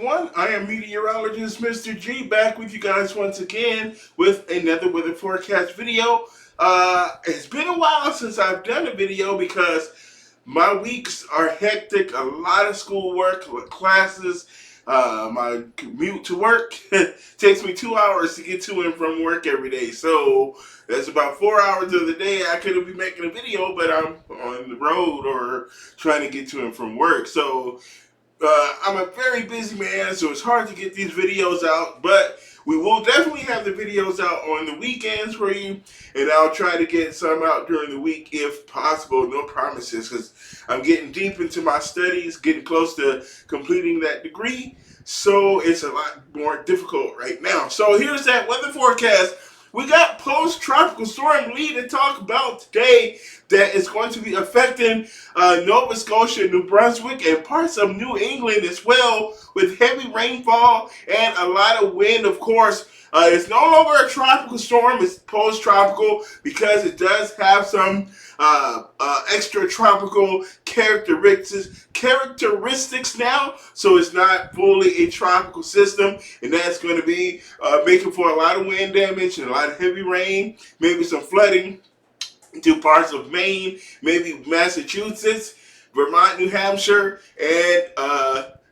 everyone. I am meteorologist Mr. G back with you guys once again with another weather forecast video. It's been a while since I've done a video because my weeks are hectic. A lot of schoolwork, classes. My commute to work takes me 2 hours to get to and from work every day. So that's about 4 hours of the day I could be making a video, but I'm on the road or trying to get to and from work. So I'm a very busy man, so it's hard to get these videos out, but we will definitely have the videos out on the weekends for you, and I'll try to get some out during the week if possible. No promises, because I'm getting deep into my studies, getting close to completing that degree, so it's a lot more difficult right now. So here's that weather forecast. We got post-tropical storm Lee to talk about today that is going to be affecting Nova Scotia, New Brunswick, and parts of New England as well, with heavy rainfall and a lot of wind, of course. It's no longer a tropical storm, it's post-tropical because it does have some extra tropical characteristics now, so it's not fully a tropical system, and that's going to be making for a lot of wind damage and a lot of heavy rain, maybe some flooding to parts of Maine, maybe Massachusetts, Vermont, New Hampshire, and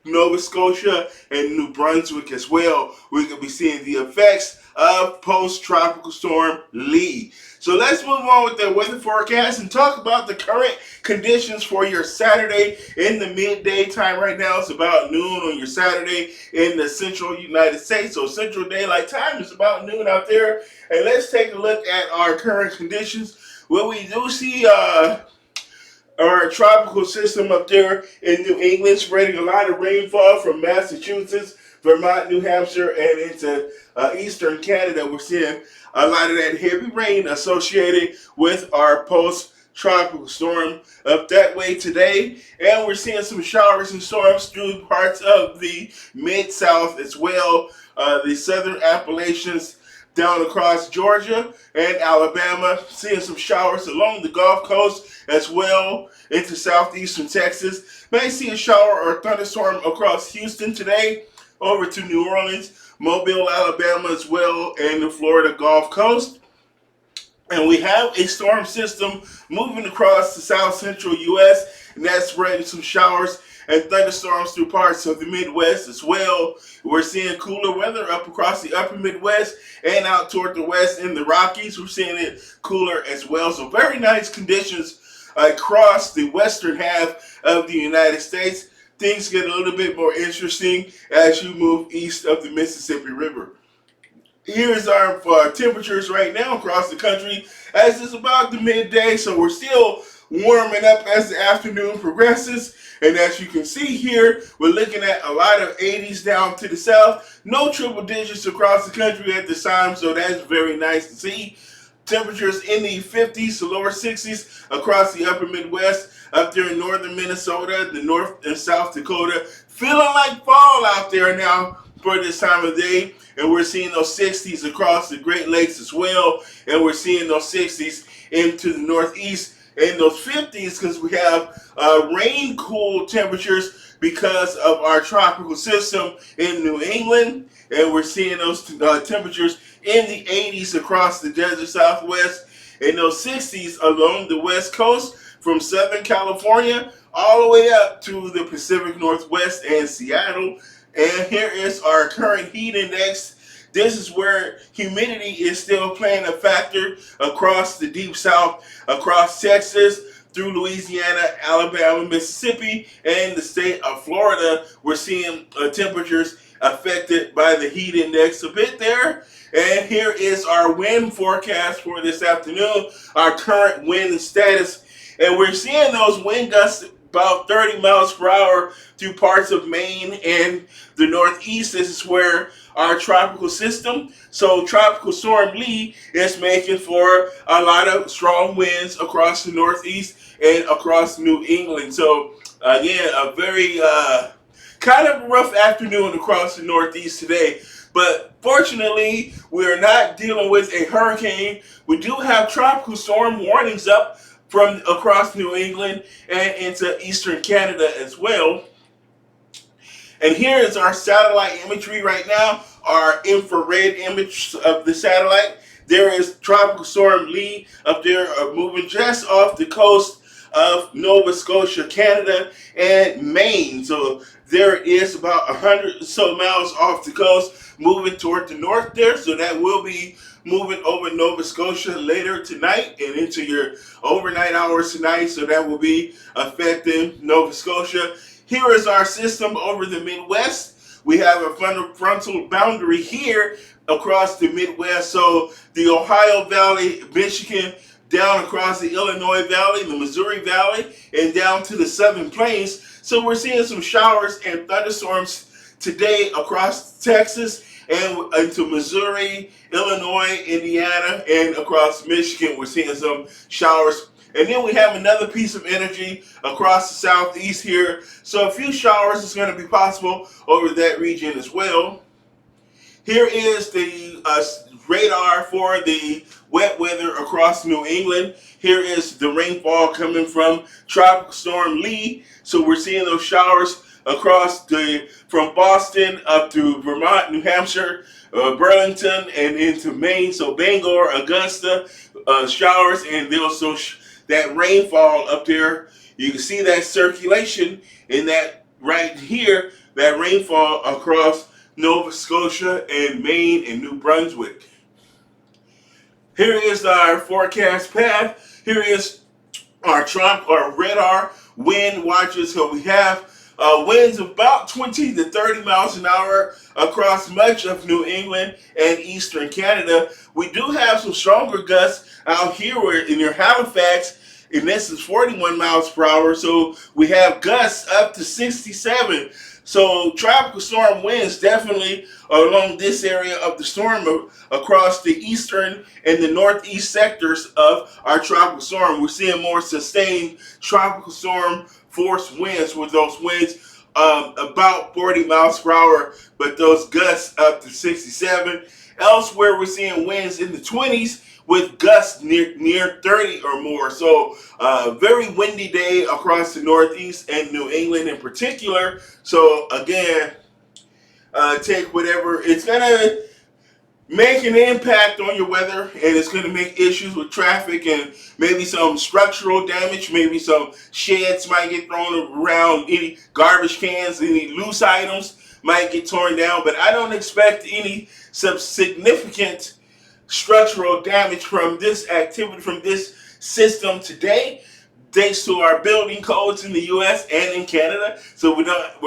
Nova Scotia and New Brunswick as well. We're going to be seeing the effects of post-tropical storm Lee. So let's move on with the weather forecast and talk about the current conditions for your Saturday in the midday time. Right now it's about noon on your Saturday in the central United States. So central daylight time is about noon out there. And let's take a look at our current conditions. Well, we do see our tropical system up there in New England spreading a lot of rainfall from Massachusetts, Vermont, New Hampshire, and into eastern Canada. We're seeing a lot of that heavy rain associated with our post-tropical storm up that way today. And we're seeing some showers and storms through parts of the mid-south as well. The southern Appalachians down across Georgia and Alabama, seeing some showers along the Gulf Coast as well into southeastern Texas. May see a shower or thunderstorm across Houston today, over to New Orleans, Mobile, Alabama as well, and the Florida Gulf Coast. And we have a storm system moving across the south central U.S., and that's spreading some showers and thunderstorms through parts of the Midwest as well. We're seeing cooler weather up across the upper Midwest and out toward the west in the Rockies. We're seeing it cooler as well. So very nice conditions across the western half of the United States. Things get a little bit more interesting as you move east of the Mississippi River. Here's our temperatures right now across the country as it's about the midday, so we're still warming up as the afternoon progresses. And as you can see here, we're looking at a lot of 80s down to the south. No triple digits across the country at this time, so that's very nice to see. Temperatures in the 50s to lower 60s across the upper Midwest, up there in northern Minnesota, the North and South Dakota. Feeling like fall out there now for this time of day. And we're seeing those 60s across the Great Lakes as well. And we're seeing those 60s into the Northeast and those 50s because we have rain-cool temperatures because of our tropical system in New England. And we're seeing those temperatures in the 80s across the desert Southwest and those 60s along the West Coast from Southern California all the way up to the Pacific Northwest and Seattle. And here is our current heat index. This is where humidity is still playing a factor across the deep south, across Texas, through Louisiana, Alabama, Mississippi, and the state of Florida. We're seeing temperatures affected by the heat index a bit there. And here is our wind forecast for this afternoon, our current wind status. And we're seeing those wind gusts about 30 miles per hour through parts of Maine and the Northeast. This is where our tropical system, so Tropical Storm Lee, is making for a lot of strong winds across the Northeast and across New England. So again, a very kind of rough afternoon across the Northeast today. But fortunately, we're not dealing with a hurricane. We do have tropical storm warnings up from across New England and into eastern Canada as well. And here is our satellite imagery right now, our infrared image of the satellite. There is Tropical Storm Lee up there moving just off the coast of Nova Scotia, Canada, and Maine. So there is about 100 or so miles off the coast, moving toward the north there. So that will be moving over Nova Scotia later tonight and into your overnight hours tonight. So that will be affecting Nova Scotia. Here is our system over the Midwest. We have a frontal boundary here across the Midwest. So the Ohio Valley, Michigan, down across the Illinois Valley, the Missouri Valley, and down to the Southern Plains. So we're seeing some showers and thunderstorms today across Texas and into Missouri, Illinois, Indiana, and across Michigan. We're seeing some showers. And then we have another piece of energy across the southeast here. So a few showers is going to be possible over that region as well. Here is the radar for the wet weather across New England. Here is the rainfall coming from Tropical Storm Lee. So we're seeing those showers across from Boston up to Vermont, New Hampshire, Burlington, and into Maine. So Bangor, Augusta, showers, and also that rainfall up there. You can see that circulation in that right here, that rainfall across Nova Scotia and Maine and New Brunswick. Here is our forecast path. Here is our radar wind watches. So we have winds of about 20 to 30 miles an hour across much of New England and eastern Canada. We do have some stronger gusts out here in your Halifax, and this is 41 miles per hour. So we have gusts up to 67. So tropical storm winds definitely along this area of the storm across the eastern and the northeast sectors of our tropical storm. We're seeing more sustained tropical storm force winds, with those winds about 40 miles per hour, but those gusts up to 67. Elsewhere, we're seeing winds in the 20s with gusts near 30 or more. So very windy day across the Northeast and New England in particular. So again, take whatever. It's going to make an impact on your weather, and it's going to make issues with traffic and maybe some structural damage. Maybe some sheds might get thrown around, any garbage cans, any loose items might get torn down. But I don't expect any significant structural damage from this activity, from this system today, thanks to our building codes in the U.S. and in Canada. So we're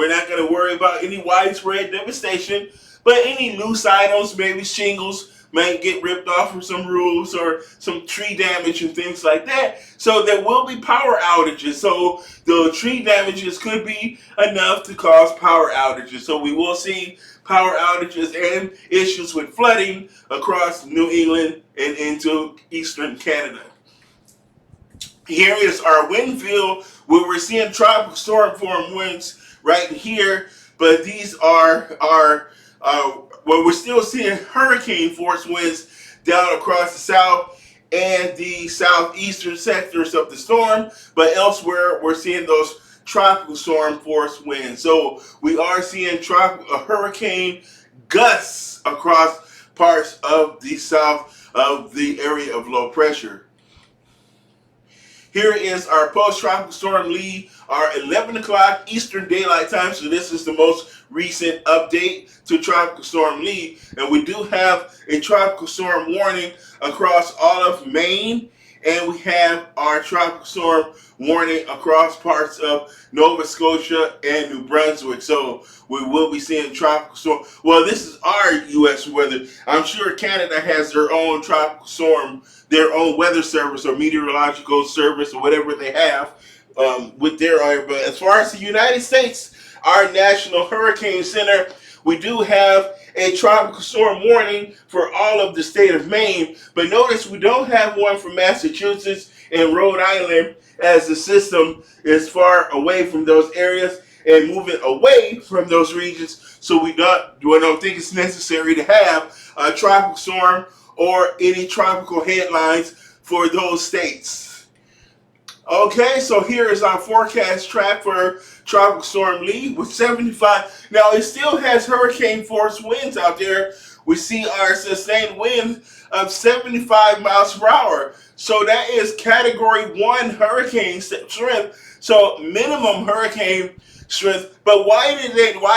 not going to worry about any widespread devastation, but any loose items, maybe shingles, might get ripped off from some roofs or some tree damage and things like that. So there will be power outages. So the tree damages could be enough to cause power outages. So we will see power outages and issues with flooding across New England and into eastern Canada. Here is our wind field where we're seeing tropical storm form winds right here, but these are well, we're still seeing hurricane force winds down across the south and the southeastern sectors of the storm, but elsewhere we're seeing those tropical storm force winds. So we are seeing hurricane gusts across parts of the south of the area of low pressure. Here is our post-tropical storm Lee, our 11 o'clock Eastern Daylight Time. So this is the most recent update to Tropical Storm Lee. And we do have a tropical storm warning across all of Maine. And we have our tropical storm warning across parts of Nova Scotia and New Brunswick. So we will be seeing tropical storm. Well, this is our U.S. weather. I'm sure Canada has their own tropical storm, their own weather service or meteorological service or whatever they have with their area. But as far as the United States, our National Hurricane Center, we do have a tropical storm warning for all of the state of Maine. But notice we don't have one for Massachusetts and Rhode Island, as the system is far away from those areas and moving away from those regions. So we don't think it's necessary to have a tropical storm or any tropical headlines for those states. Okay, so here is our forecast track for Tropical Storm Lee with 75. Now, it still has hurricane force winds out there. We see our sustained wind of 75 miles per hour. So that is category 1 hurricane strength. So minimum hurricane strength. But why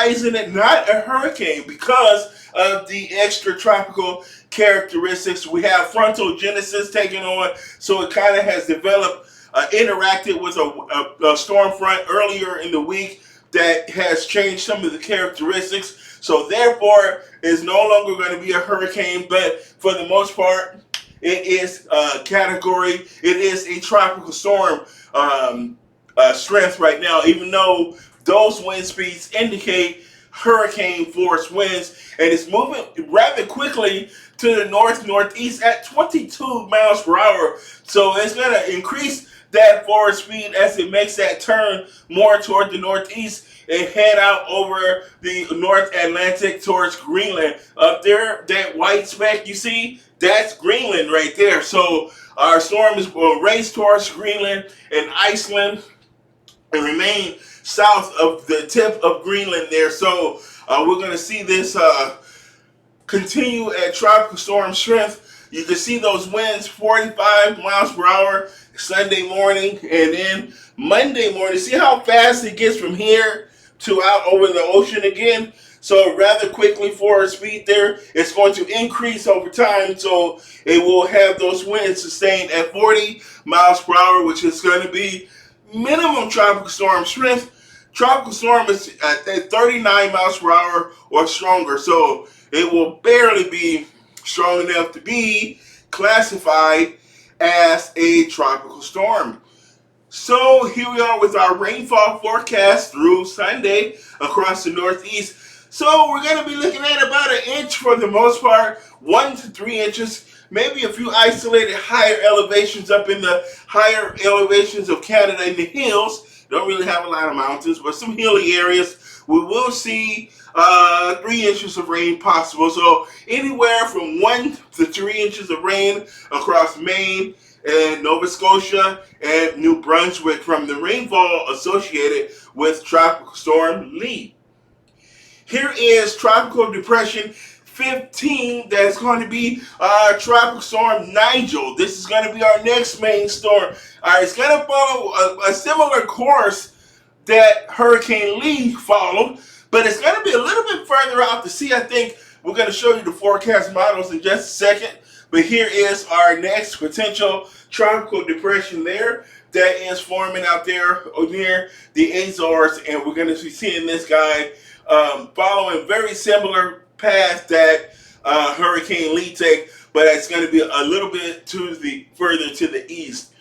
isn't it not a hurricane? Because of the extratropical characteristics. We have frontal genesis taking on, so it kind of has developed, interacted with a storm front earlier in the week that has changed some of the characteristics. So therefore, it's no longer going to be a hurricane, but for the most part, it is it is a tropical storm strength right now, even though those wind speeds indicate hurricane force winds, and it's moving rather quickly to the northeast at 22 miles per hour. So it's going to increase that forward speed as it makes that turn more toward the northeast and head out over the North Atlantic towards Greenland. Up there, that white speck you see, that's Greenland right there. So our storm is going to race towards Greenland and Iceland and remain south of the tip of Greenland there. So we're going to see this continue at tropical storm strength. You can see those winds 45 miles per hour Sunday morning, and then Monday morning. See how fast it gets from here to out over the ocean again? So rather quickly forward speed there. It's going to increase over time, so it will have those winds sustained at 40 miles per hour, which is going to be minimum tropical storm strength. Tropical storm is at 39 miles per hour or stronger, so it will barely be strong enough to be classified as a tropical storm. So here we are with our rainfall forecast through Sunday across the northeast. So we're going to be looking at about an inch for the most part, 1 to 3 inches. Maybe a few isolated higher elevations up in the higher elevations of Canada in the hills. Don't really have a lot of mountains, but some hilly areas. We will see 3 inches of rain possible. So anywhere from 1 to 3 inches of rain across Maine and Nova Scotia and New Brunswick from the rainfall associated with Tropical Storm Lee. Here is Tropical Depression 15 that's going to be Tropical Storm Nigel. This is going to be our next main storm. It's going to follow a similar course that Hurricane Lee followed, but it's going to be a little bit further out to sea. I think we're going to show you the forecast models in just a second, but here is our next potential tropical depression there that is forming out there near the Azores, and we're going to be seeing this guy following very similar path that Hurricane Lee take, but it's going to be a little bit further to the east.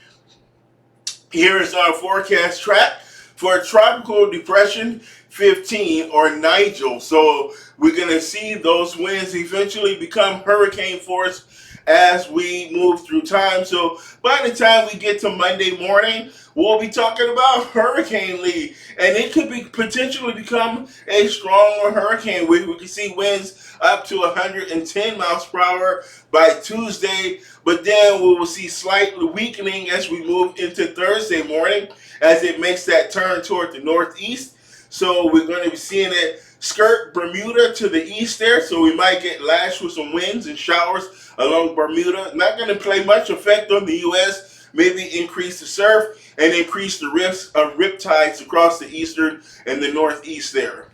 Here is our forecast track for Tropical Depression 15 or Nigel. So we're going to see those winds eventually become hurricane force as we move through time. So by the time we get to Monday morning, we'll be talking about Hurricane Lee, and it could be potentially become a stronger hurricane. We can see winds up to 110 miles per hour by Tuesday, but then we will see slightly weakening as we move into Thursday morning as it makes that turn toward the northeast. So we're going to be seeing it skirt Bermuda to the east there, so we might get lashed with some winds and showers along Bermuda. Not going to play much effect on the U.S., maybe increase the surf and increase the risk of rip tides across the eastern and the northeast there.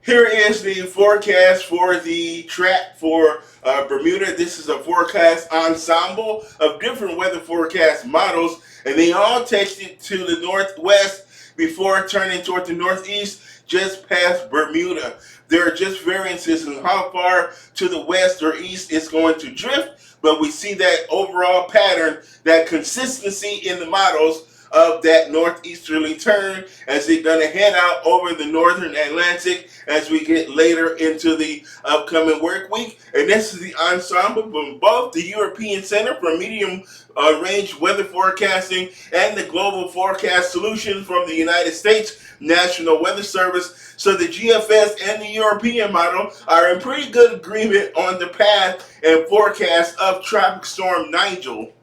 Here is the forecast for the track for Bermuda. This is a forecast ensemble of different weather forecast models, and they all take it to the northwest before turning toward the northeast just past Bermuda. There are just variances in how far to the west or east it's going to drift, but we see that overall pattern, that consistency in the models of that northeasterly turn as it's going to head out over the northern Atlantic as we get later into the upcoming work week. And this is the ensemble from both the European Center for Medium Range Weather Forecasting and the Global Forecast Solution from the United States National Weather Service. So the GFS and the European model are in pretty good agreement on the path and forecast of Tropical Storm Nigel.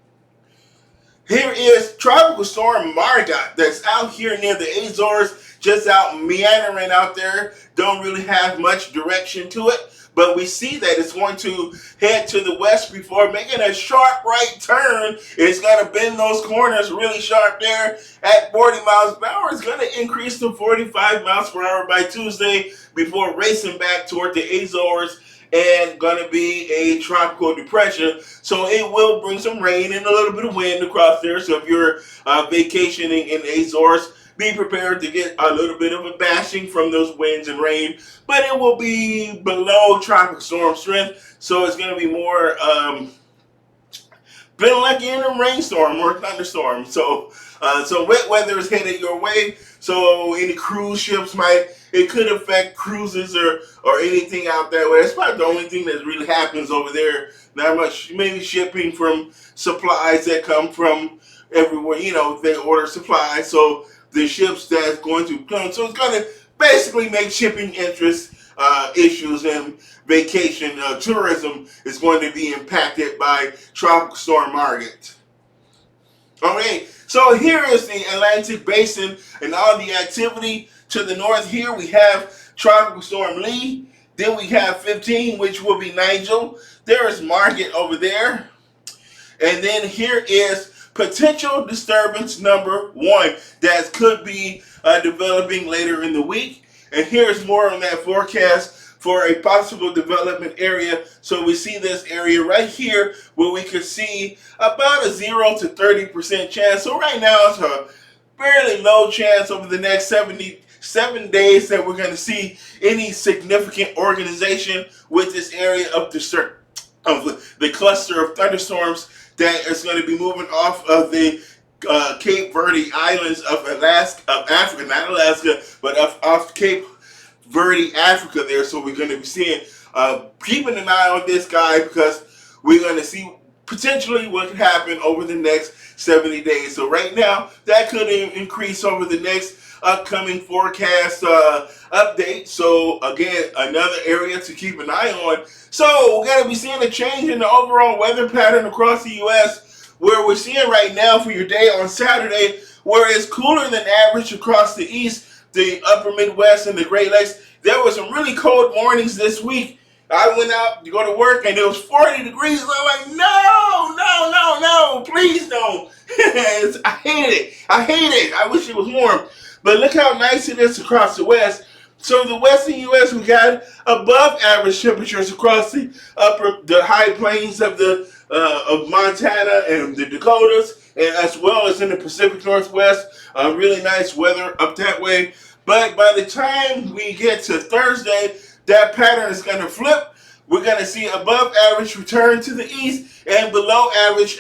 Here is Tropical Storm Margot that's out here near the Azores, just out meandering out there. Don't really have much direction to it, but we see that it's going to head to the west before making a sharp right turn. It's going to bend those corners really sharp there at 40 miles per hour. It's going to increase to 45 miles per hour by Tuesday before racing back toward the Azores and going to be a tropical depression. So it will bring some rain and a little bit of wind across there. So if you're vacationing in the Azores, be prepared to get a little bit of a bashing from those winds and rain. But it will be below tropical storm strength. So it's going to be more feeling like you're in a rainstorm or a thunderstorm. So wet weather is headed your way. So any cruise ships it could affect cruises or anything out that way. It's probably the only thing that really happens over there. Not much, maybe shipping from supplies that come from everywhere. They order supplies. So the ships that's going to come. So it's going to basically make shipping interest issues and vacation tourism is going to be impacted by Tropical Storm Margot. Okay, so here is the Atlantic Basin and all the activity. To the north here, we have Tropical Storm Lee. Then we have 15, which will be Nigel. There is Margot over there. And then here is potential disturbance number 1 that could be developing later in the week. And here's more on that forecast for a possible development area. So we see this area right here where we could see about a 0 to 30% chance. So right now it's a fairly low chance over the next 7 days that we're going to see any significant organization with this area of the cluster of thunderstorms that is going to be moving off of the Cape Verde Islands of Africa, not Alaska, but off Cape Verde, Africa there. So we're going to be seeing, keeping an eye on this guy because we're going to see potentially what could happen over the next 70 days. So right now, that could increase over the next upcoming forecast update. So again, another area to keep an eye on. So we're going to be seeing a change in the overall weather pattern across the U.S. where we're seeing right now for your day on Saturday, where it's cooler than average across the east, the upper Midwest, and the Great Lakes. There were some really cold mornings this week. I went out to go to work and it was 40 degrees. I'm like, no, please don't. I hate it. I wish it was warm. But look how nice it is across the west. So the western U.S., we got above average temperatures across the high plains of of Montana and the Dakotas, and as well as in the Pacific Northwest. Really nice weather up that way. But by the time we get to Thursday, that pattern is going to flip. We're going to see above average return to the east and below average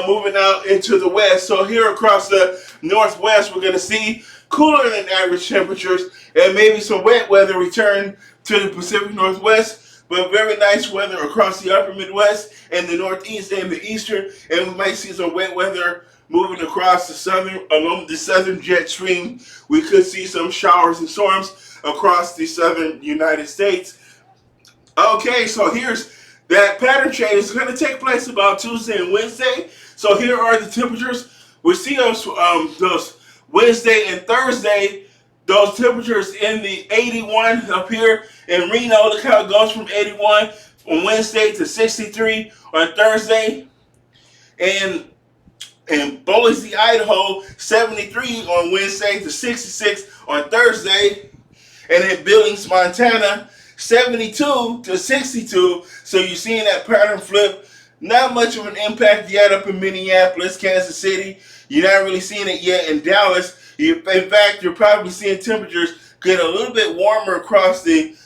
moving out into the west. So here across the northwest, we're going to see cooler than average temperatures and maybe some wet weather return to the Pacific Northwest, but very nice weather across the upper Midwest and the Northeast and the Eastern. And we might see some wet weather moving across along the southern jet stream. We could see some showers and storms across the southern United States. Okay, so here's that pattern change. Is going to take place about Tuesday and Wednesday. So here are the temperatures. We see those Wednesday and Thursday, those temperatures in the 81 up here in Reno. Look how it goes from 81 on Wednesday to 63 on Thursday. And in Boise, Idaho, 73 on Wednesday to 66 on Thursday. And in Billings, Montana, 72 to 62. So you're seeing that pattern flip. Not much of an impact yet up in Minneapolis, Kansas City. You're not really seeing it yet in Dallas. In fact, you're probably seeing temperatures get a little bit warmer across the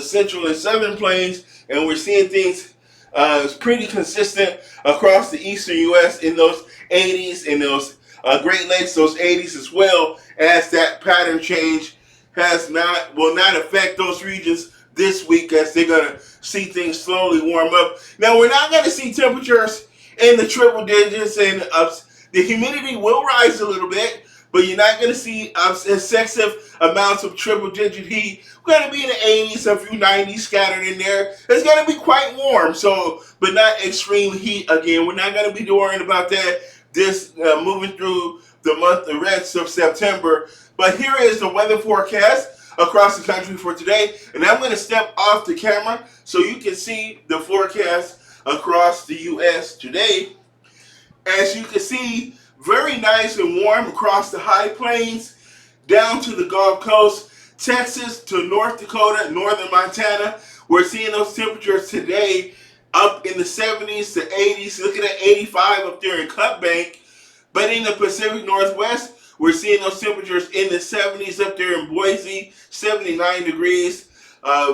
central and southern plains. And we're seeing things pretty consistent across the eastern U.S. in those 80s and those Great Lakes, those 80s as well, as that pattern change will not affect those regions this week as they're going to see things slowly warm up. Now, we're not going to see temperatures in the triple digits and the humidity will rise a little bit, but you're not going to see excessive amounts of triple digit heat. We're going to be in the 80s, a few 90s scattered in there. It's going to be quite warm, but not extreme heat again. We're not going to be worrying about that. this moving through the rest of September. But here is the weather forecast across the country for today. And I'm going to step off the camera so you can see the forecast across the U.S. today. As you can see, very nice and warm across the high plains, down to the Gulf Coast, Texas to North Dakota, northern Montana. We're seeing those temperatures today up in the 70s to 80s, looking at 85 up there in Cut Bank. But in the Pacific Northwest, we're seeing those temperatures in the 70s up there in Boise, 79 degrees.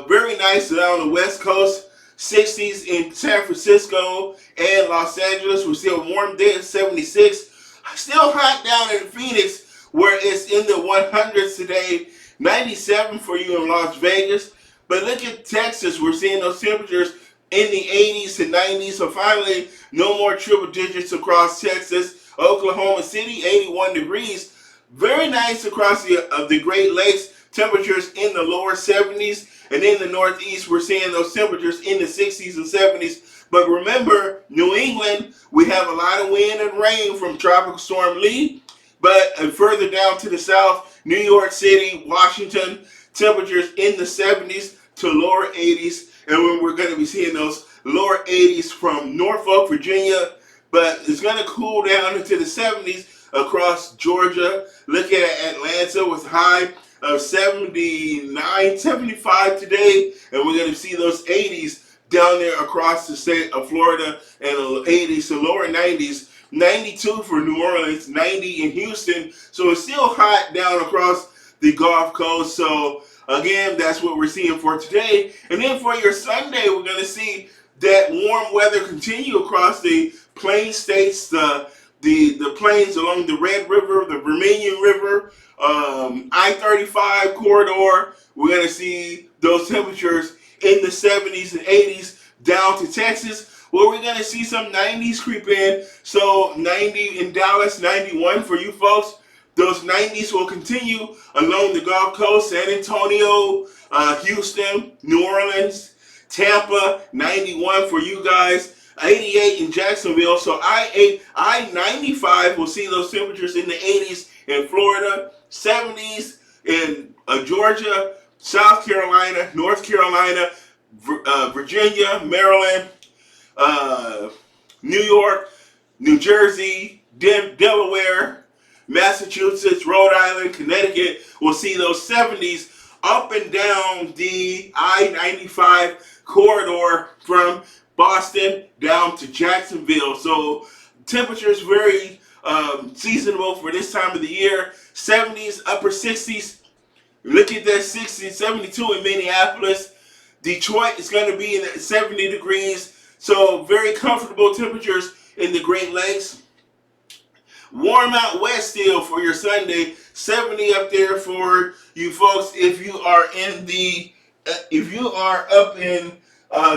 Very nice down the West Coast, 60s in San Francisco and Los Angeles. We're seeing a warm day at 76. Still hot down in Phoenix, where it's in the 100s today. 97 for you in Las Vegas. But look at Texas. We're seeing those temperatures in the 80s to 90s. So finally, no more triple digits across Texas. Oklahoma City, 81 degrees. Very nice across the Great Lakes. Temperatures in the lower 70s. And in the Northeast, we're seeing those temperatures in the 60s and 70s. But remember, New England, we have a lot of wind and rain from Tropical Storm Lee. But further down to the south, New York City, Washington, temperatures in the 70s to lower 80s. And we're going to be seeing those lower 80s from Norfolk, Virginia. But it's going to cool down into the 70s across Georgia. Look at Atlanta with high of 79, 75 today. And we're going to see those 80s down there across the state of Florida, and 80s to lower 90s. 92 for New Orleans, 90 in Houston. So it's still hot down across the Gulf Coast. So again, that's what we're seeing for today. And then for your Sunday, we're going to see that warm weather continue across the plain states, the plains along the Red River, the Vermilion River, I-35 corridor. We're going to see those temperatures in the 70s and 80s down to Texas, where we're going to see some 90s creep in. So 90 in Dallas, 91 for you folks. Those 90s will continue along the Gulf Coast, San Antonio, Houston, New Orleans, Tampa, 91 for you guys. 88 in Jacksonville. So I-95 will see those temperatures in the 80s in Florida, 70s in Georgia, South Carolina, North Carolina, Virginia, Maryland, New York, New Jersey, Delaware, Massachusetts, Rhode Island, Connecticut will see those 70s up and down the I-95 corridor from Boston down to Jacksonville. So temperatures very seasonable for this time of the year. 70s, upper 60s. Look at that 60, 72 in Minneapolis. Detroit is going to be in the 70 degrees. So very comfortable temperatures in the Great Lakes. Warm out west still for your Sunday. 70 up there for you folks. If you are up in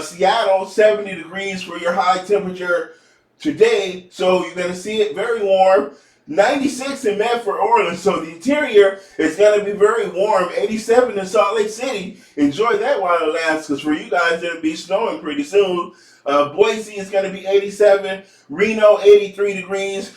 Seattle, 70 degrees for your high temperature today. So you're going to see it very warm. 96 in Medford, Orland. So the interior is going to be very warm. 87 in Salt Lake City. Enjoy that while it lasts, because for you guys, it'll be snowing pretty soon. Boise is going to be 87. Reno, 83 degrees.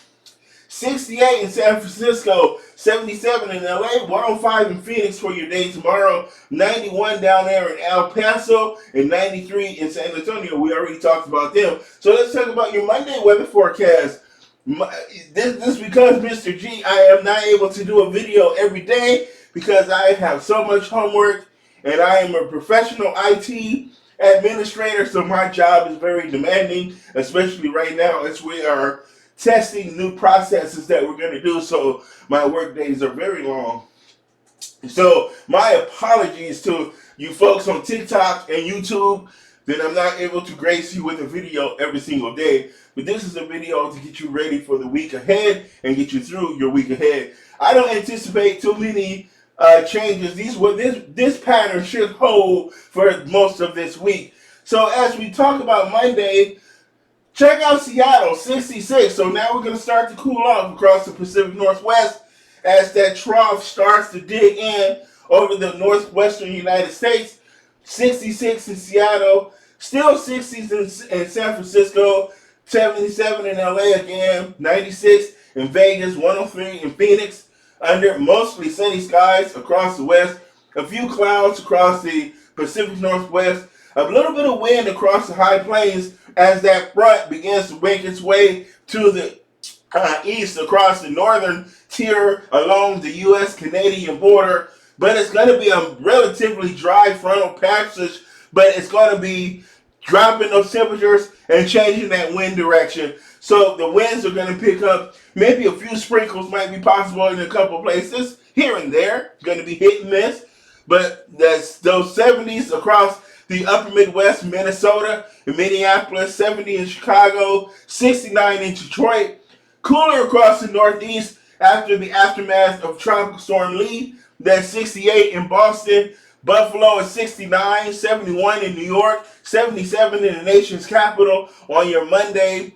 68 in San Francisco, 77 in LA, 105 in Phoenix for your day tomorrow, 91 down there in El Paso, and 93 in San Antonio. We already talked about them. So let's talk about your Monday weather forecast. This because Mr. G, I am not able to do a video every day because I have so much homework, and I am a professional IT administrator, so my job is very demanding, especially right now as we are testing new processes that we're going to do, so my work days are very long. So my apologies to you folks on TikTok and YouTube that I'm not able to grace you with a video every single day, but this is a video to get you ready for the week ahead and get you through your week ahead. I don't anticipate too many changes. This pattern should hold for most of this week. So as we talk about Monday, check out Seattle, 66. So now we're going to start to cool off across the Pacific Northwest as that trough starts to dig in over the northwestern United States. 66 in Seattle, still 60s in San Francisco, 77 in LA again, 96 in Vegas, 103 in Phoenix, under mostly sunny skies across the west, a few clouds across the Pacific Northwest, a little bit of wind across the high plains as that front begins to make its way to the east across the northern tier along the U.S.-Canadian border. But it's going to be a relatively dry frontal passage, but it's going to be dropping those temperatures and changing that wind direction. So the winds are going to pick up. Maybe a few sprinkles might be possible in a couple places here and there. It's going to be hit and miss. But that's those 70s across the upper Midwest, Minnesota, and Minneapolis, 70 in Chicago, 69 in Detroit. Cooler across the Northeast after the aftermath of Tropical Storm Lee. That's 68 in Boston. Buffalo is 69, 71 in New York, 77 in the nation's capital on your Monday.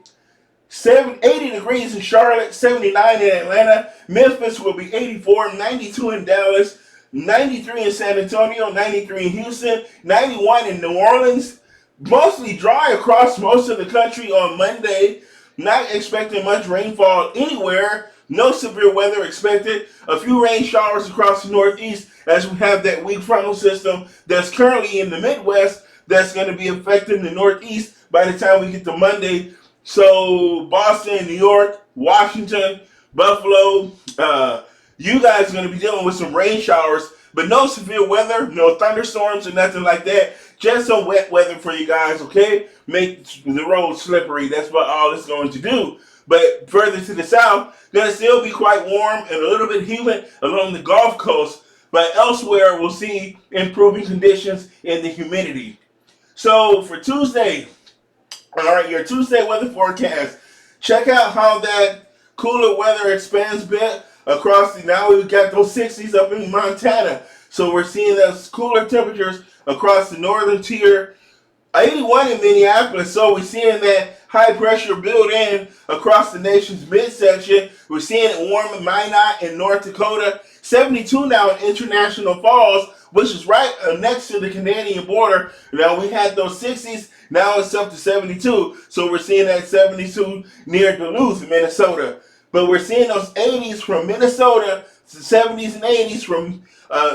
80 degrees in Charlotte, 79 in Atlanta. Memphis will be 84, 92 in Dallas, 93 in San Antonio, 93 in Houston, 91 in New Orleans. Mostly dry across most of the country on Monday. Not expecting much rainfall anywhere. No severe weather expected. A few rain showers across the Northeast as we have that weak frontal system that's currently in the Midwest that's going to be affecting the Northeast by the time we get to Monday. So Boston, New York, Washington, Buffalo, you guys are going to be dealing with some rain showers, but no severe weather, no thunderstorms or nothing like that. Just some wet weather for you guys, okay? Make the road slippery. That's what all it's going to do. But further to the south, going to still be quite warm and a little bit humid along the Gulf Coast. But elsewhere, we'll see improving conditions in the humidity. So for Tuesday, all right, your Tuesday weather forecast. Check out how that cooler weather expands a bit across the, now we've got those 60s up in Montana. So we're seeing those cooler temperatures across the northern tier. 81 in Minneapolis, so we're seeing that high pressure build in across the nation's midsection. We're seeing it warm in Minot in North Dakota. 72 now in International Falls, which is right next to the Canadian border. Now we had those 60s, now it's up to 72. So we're seeing that 72 near Duluth, Minnesota. But we're seeing those 80s from Minnesota, to 70s and 80s from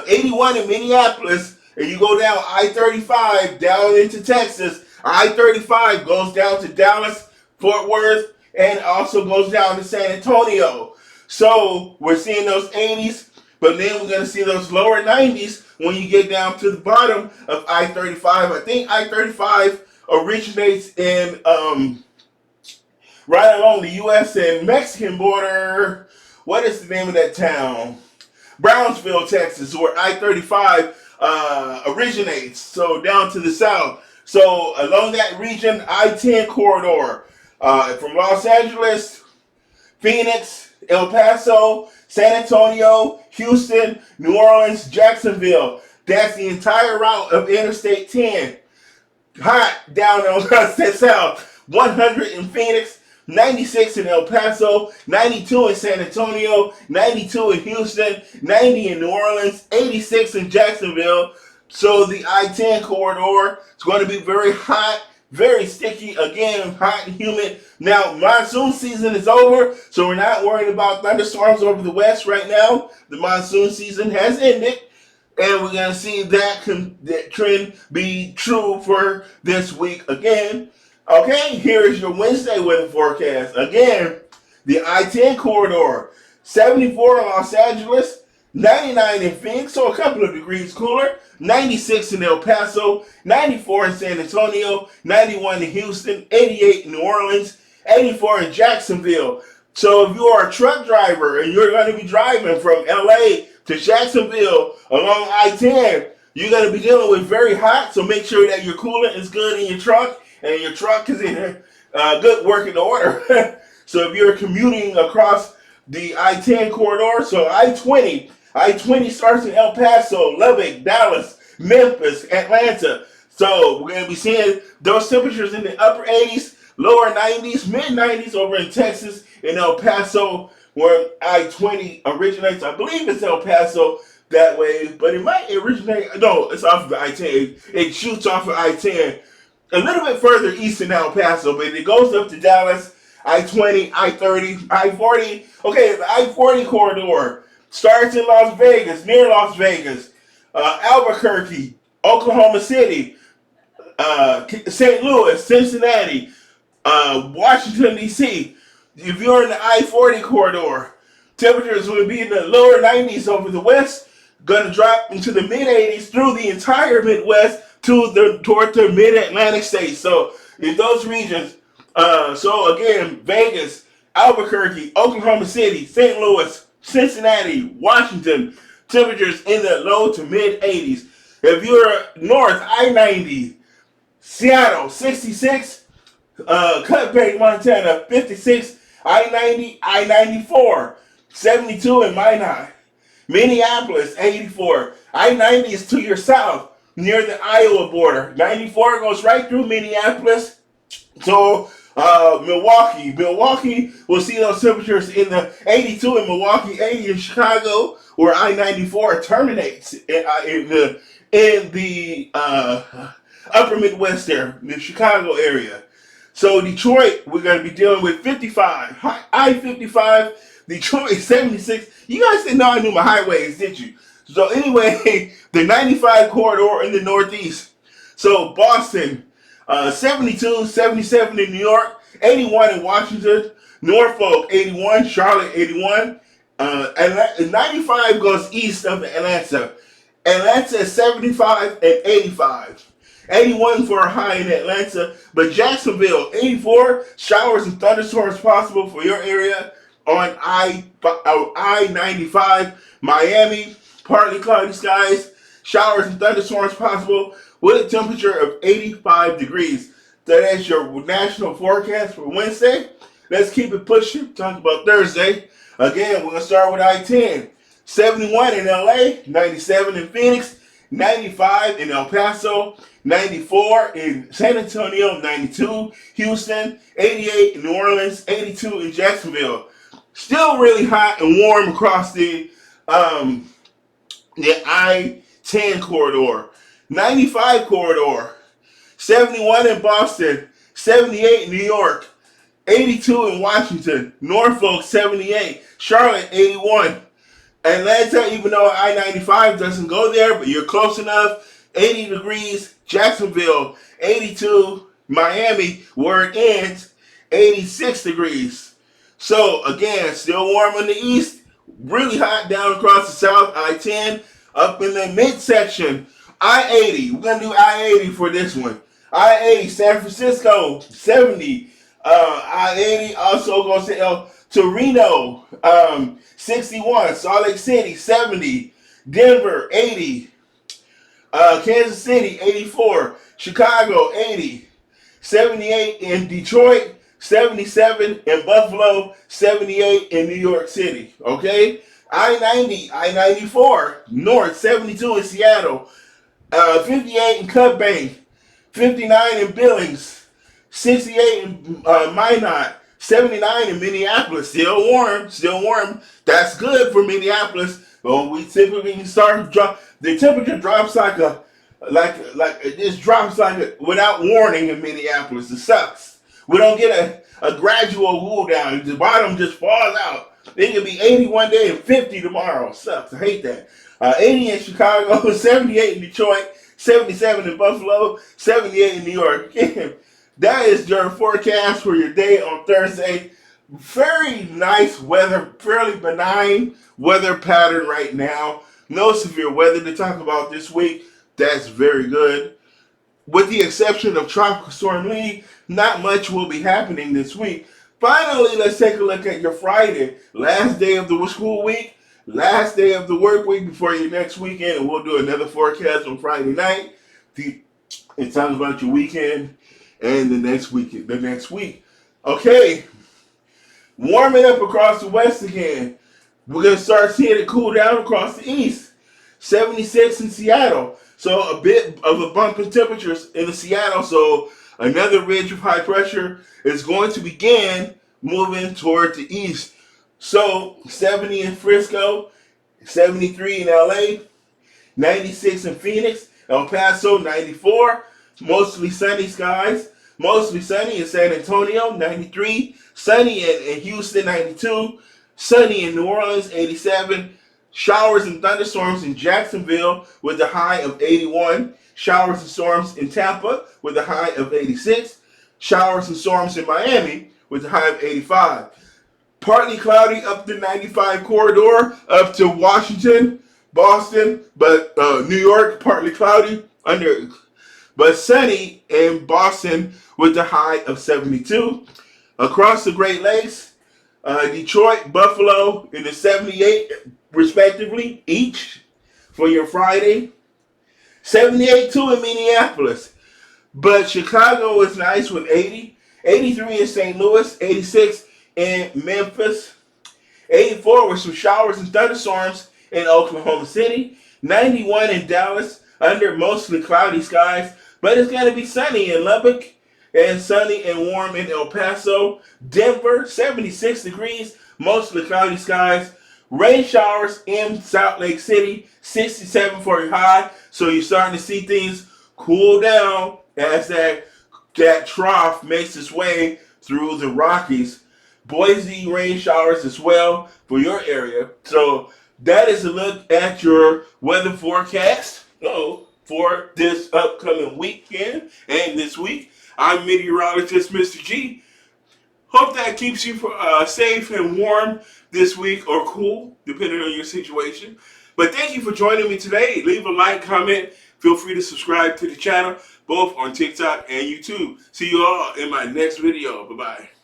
81 in Minneapolis. And you go down I-35 down into Texas. I-35 goes down to Dallas, Fort Worth, and also goes down to San Antonio. So we're seeing those 80s, but then we're going to see those lower 90s when you get down to the bottom of I-35. I think I-35 originates in right along the U.S. and Mexican border. What is the name of that town? Brownsville, Texas, where I-35 originates, so down to the south. So along that region, I-10 corridor, from Los Angeles, Phoenix, El Paso, San Antonio, Houston, New Orleans, Jacksonville. That's the entire route of Interstate 10. Hot down on the south. 100 in Phoenix, 96 in El Paso, 92 in San Antonio, 92 in Houston, 90 in New Orleans, 86 in Jacksonville. So the I-10 corridor is going to be very hot, very sticky, again, hot and humid. Now, monsoon season is over, so we're not worried about thunderstorms over the west right now. The monsoon season has ended, and we're going to see that trend be true for this week again. Okay, here is your Wednesday weather forecast. Again, the I-10 corridor, 74 in Los Angeles, 99 in Phoenix, so a couple of degrees cooler, 96 in El Paso, 94 in San Antonio, 91 in Houston, 88 in New Orleans, 84 in Jacksonville. So if you are a truck driver and you're going to be driving from LA to Jacksonville along I-10, you're going to be dealing with very hot, so make sure that your coolant is good in your truck and your truck is in good working order. So if you're commuting across the I-10 corridor, so I-20 starts in El Paso, Lubbock, Dallas, Memphis, Atlanta. So we're going to be seeing those temperatures in the upper 80s, lower 90s, mid-90s over in Texas and El Paso, where I-20 originates. I believe it's El Paso that way, but it might originate, no, it's off of the I-10. It shoots off of I-10. a little bit further east in El Paso, but it goes up to Dallas, I-20, I-30, I-40. Okay, the I-40 corridor starts in Las Vegas, near Las Vegas, Albuquerque, Oklahoma City, St. Louis, Cincinnati, Washington, D.C. If you're in the I-40 corridor, temperatures will be in the lower 90s over the west, going to drop into the mid-80s through the entire Midwest toward the mid-Atlantic states. So in those regions, so again, Vegas, Albuquerque, Oklahoma City, St. Louis, Cincinnati, Washington, temperatures in the low to mid-80s. If you're north, I-90, Seattle, 66, Cutbank, Montana, 56, I-90, I-94, 72 in Minot. Minneapolis, 84. I-90 is to your south, near the Iowa border. 94 goes right through Minneapolis. So, Milwaukee will see those temperatures in the 82 in Milwaukee, 80 in Chicago, where I-94 terminates in the upper Midwest there, the Chicago area. So Detroit, we're going to be dealing with 55. I-55, Detroit, 76. You guys didn't know I knew my highways, did you? So anyway, the 95 corridor in the Northeast. So Boston, 72, 77 in New York, 81 in Washington, Norfolk, 81, Charlotte, 81. And 95 goes east of Atlanta. Atlanta, 75 and 85. 81 for a high in Atlanta, but Jacksonville, 84, showers and thunderstorms possible for your area on I-95. Miami, partly cloudy skies, showers and thunderstorms possible with a temperature of 85 degrees. So that's your national forecast for Wednesday. Let's keep it pushing. Talk about Thursday. Again, we're going to start with I-10. 71 in LA, 97 in Phoenix, 95 in El Paso, 94 in San Antonio, 92 Houston, 88 in New Orleans, 82 in Jacksonville. Still really hot and warm across the I-10 corridor. 95 corridor, 71 in Boston, 78 in New York, 82 in Washington, Norfolk 78, Charlotte 81. Atlanta, even though I-95 doesn't go there, but you're close enough, 80 degrees. Jacksonville, 82. Miami, where it ends, 86 degrees. So, again, still warm in the east, really hot down across the south, I-10. Up in the midsection, I-80. We're going to do I-80 for this one. I-80, San Francisco, 70. I-80 also goes to Reno, 61. Salt Lake City, 70. Denver, 80. Kansas City, 84. Chicago, 80. 78 in Detroit, 77 in Buffalo, 78 in New York City. Okay? I-90, I-94, north, 72 in Seattle, 58 in Cutbank, 59 in Billings, 68 in Minot, 79 in Minneapolis. Still warm, still warm. That's good for Minneapolis. But we typically start the temperature drops it just drops without warning in Minneapolis. It sucks. We don't get a gradual cool down. The bottom just falls out. It could be 80 one day and 50 tomorrow. It sucks. I hate that. 80 in Chicago, 78 in Detroit, 77 in Buffalo, 78 in New York. That is your forecast for your day on Thursday. Very nice weather, fairly benign weather pattern right now. No severe weather to talk about this week. That's very good. With the exception of Tropical Storm Lee, not much will be happening this week. Finally, let's take a look at your Friday. Last day of the school week, last day of the work week before your next weekend, and we'll do another forecast on Friday night. It talks about your weekend and the next week. Okay, warming up across the west again. We're going to start seeing it cool down across the east. 76 in Seattle. So a bit of a bump in temperatures in the Seattle. So another ridge of high pressure is going to begin moving toward the east. So 70 in Frisco, 73 in LA, 96 in Phoenix, El Paso 94, Mostly sunny skies. Mostly sunny in San Antonio, 93. Sunny in Houston, 92. Sunny in New Orleans, 87. Showers and thunderstorms in Jacksonville with a high of 81. Showers and storms in Tampa with a high of 86. Showers and storms in Miami with a high of 85. Partly cloudy up the 95 corridor up to Washington, Boston, but New York, partly cloudy but sunny in Boston with a high of 72. Across the Great Lakes, Detroit, Buffalo in the 78 respectively each for your Friday. 78 too in Minneapolis. But Chicago is nice with 80. 83 in St. Louis. 86 in Memphis. 84 with some showers and thunderstorms in Oklahoma City. 91 in Dallas under mostly cloudy skies. But it's going to be sunny in Lubbock and sunny and warm in El Paso. Denver, 76 degrees, mostly cloudy skies. Rain showers in Salt Lake City, 67 for your high. So you're starting to see things cool down as that trough makes its way through the Rockies. Boise rain showers as well for your area. So that is a look at your weather forecast for this upcoming weekend and this week. I'm meteorologist Mr. G. Hope that keeps you safe and warm this week, or cool, depending on your situation. But thank you for joining me today. Leave a like, comment. Feel free to subscribe to the channel, both on TikTok and YouTube. See you all in my next video. Bye-bye.